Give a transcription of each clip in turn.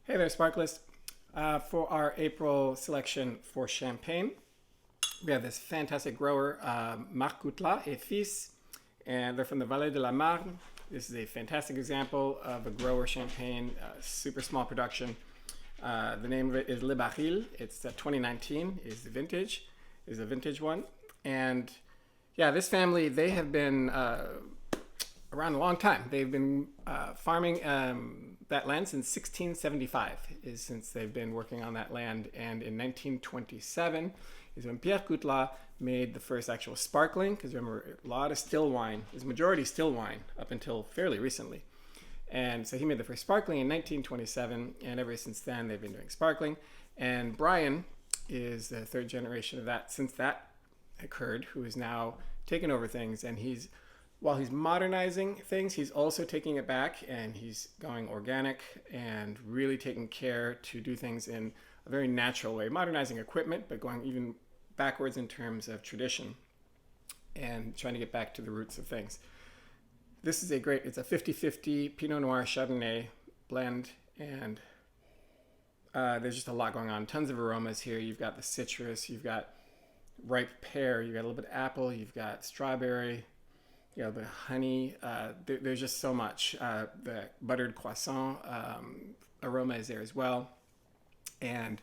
Hey there, Sparkle-ist. For our April selection for champagne, we have this fantastic grower, Marx-Coutelas et Fils, and they're from the Vallée de la Marne. This is a fantastic example of a grower champagne, super small production. The name of it is Le Barils. It's 2019 is the vintage, is a vintage one. And yeah, this family, they have been around a long time. They've been farming that land since 1675 is since they've been working on that land. And in 1927 is when Pierre Coutelas made the first actual sparkling, because remember, a lot of still wine, is majority still wine up until fairly recently. And so he made the first sparkling in 1927, and ever since then they've been doing sparkling. And Brian is the third generation of that since that occurred, who is now taken over things, and while he's modernizing things, he's also taking it back, and he's going organic and really taking care to do things in a very natural way, modernizing equipment, but going even backwards in terms of tradition and trying to get back to the roots of things. This is it's a 50-50 Pinot Noir Chardonnay blend, and there's just a lot going on. Tons of aromas here. You've got the citrus, you've got ripe pear, you've got a little bit of apple, you've got strawberry, you know, the honey. There's just so much. The buttered croissant aroma is there as well. And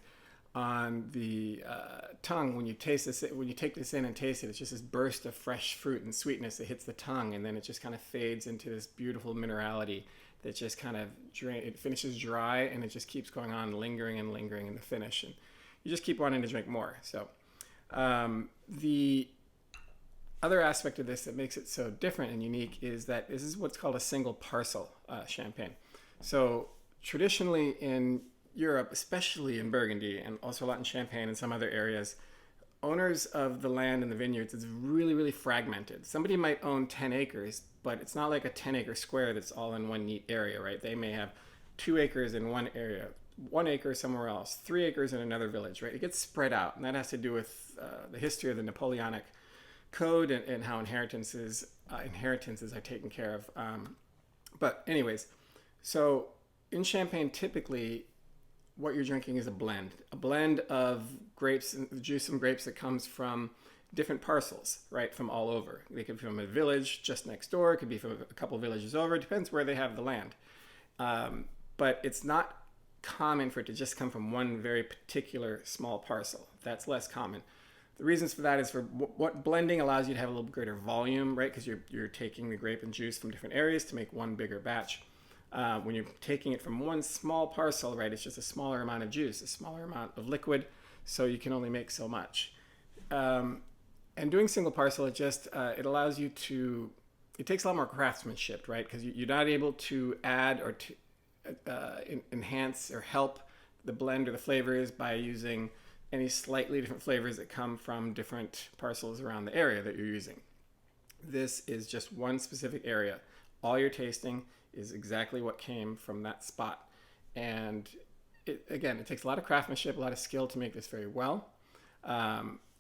on the tongue, when you taste this, when you take this in and taste it, it's just this burst of fresh fruit and sweetness that hits the tongue, and then it just kind of fades into this beautiful minerality that just kind of it finishes dry, and it just keeps going on, lingering and lingering in the finish, and you just keep wanting to drink more. So the other aspect of this that makes it so different and unique is that this is what's called a single parcel champagne. So traditionally in Europe, especially in Burgundy and also a lot in Champagne and some other areas, owners of the land and the vineyards, it's really, really fragmented. Somebody might own 10 acres, but it's not like a 10-acre square that's all in one neat area, right? They may have 2 acres in one area, 1 acre somewhere else, 3 acres in another village, right? It gets spread out, and that has to do with the history of the Napoleonic Code and how inheritances are taken care of. But anyways, so in Champagne, typically what you're drinking is a blend of grapes, the juice from grapes that comes from different parcels, right, from all over. They could be from a village just next door. It could be from a couple villages over. It depends where they have the land. But it's not common for it to just come from one very particular small parcel. That's less common. The reasons for that is for what blending allows you to have a little greater volume, right? Because you're taking the grape and juice from different areas to make one bigger batch. When you're taking it from one small parcel, right, it's just a smaller amount of juice, a smaller amount of liquid, so you can only make so much. And doing single parcel, it allows you to, it takes a lot more craftsmanship, right? Because you're not able to add or to enhance or help the blend or the flavors by using any slightly different flavors that come from different parcels around the area that you're using. This is just one specific area. All you're tasting is exactly what came from that spot. And it takes a lot of craftsmanship, a lot of skill to make this very well.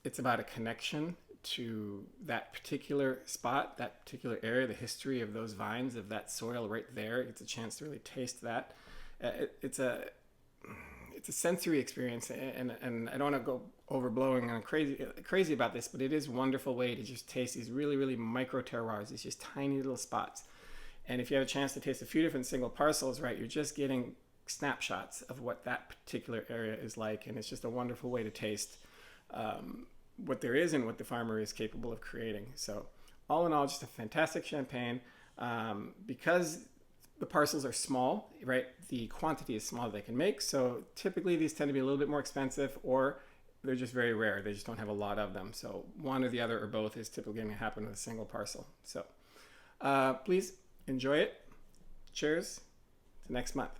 It's about a connection to that particular spot, that particular area, the history of those vines, of that soil right there. It's a chance to really taste that. It's a sensory experience, and I don't want to go overblowing and crazy about this, but it is a wonderful way to just taste these really, really micro terroirs, these just tiny little spots. And if you have a chance to taste a few different single parcels, right, you're just getting snapshots of what that particular area is like, and it's just a wonderful way to taste what there is and what the farmer is capable of creating. So all in all, just a fantastic champagne. Because the parcels are small, right? The quantity is small that they can make. So typically these tend to be a little bit more expensive, or they're just very rare. They just don't have a lot of them. So one or the other or both is typically going to happen with a single parcel. So please enjoy it. Cheers to next month.